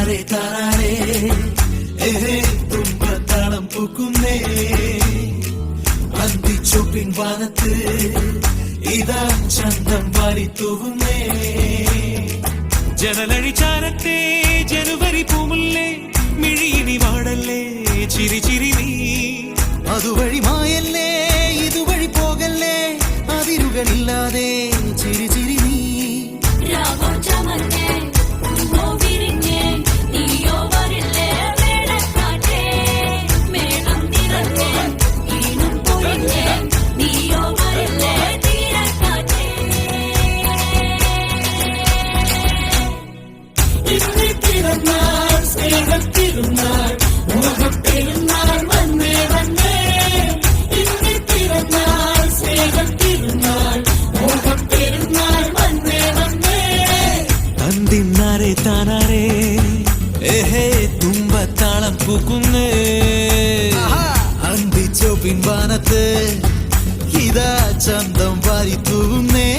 താരാരേ താരാരേ തുമ്പത്താളം പൂക്കുന്നേ അന്തിച്ചൊപ്പിൻ വാനത്ത് ഇതാ ചന്തം വാരി തൂവുന്നേ ജനലഴിച്ചാരത്തെ ജനുവരി പൂമുല്ലേ മിഴിയിനി വാടല്ലേ ചിരി ചിരി നീ അതുവഴി മായല്ലേ ഇതുവഴി പോകല്ലേ അതിരുകളില്ലാതെ ചിരി ചിരി നീ താനാരേ തുമ്പത്താളം പൂക്കുന്നേ അന്തിച്ചൊപ്പിൻ വാനത്ത് ഇതാ ചന്തം വാരി തൂവുന്നേ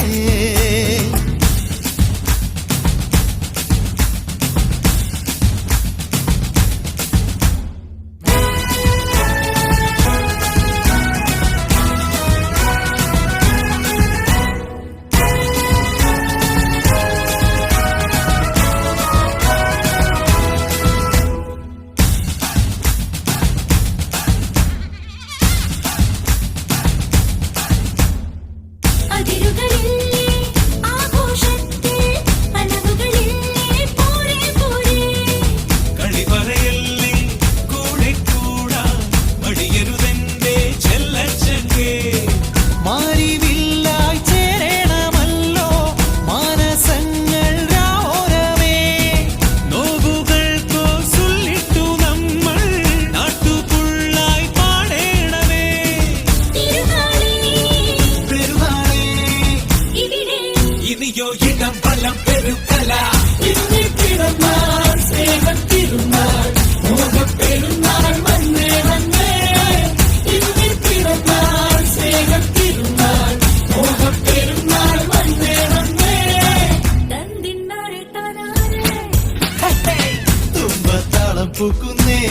പൂക്കുന്നേ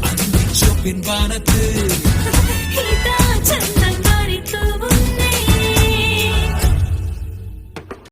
അന്തിച്ചൊപ്പിൻ വാനത്ത്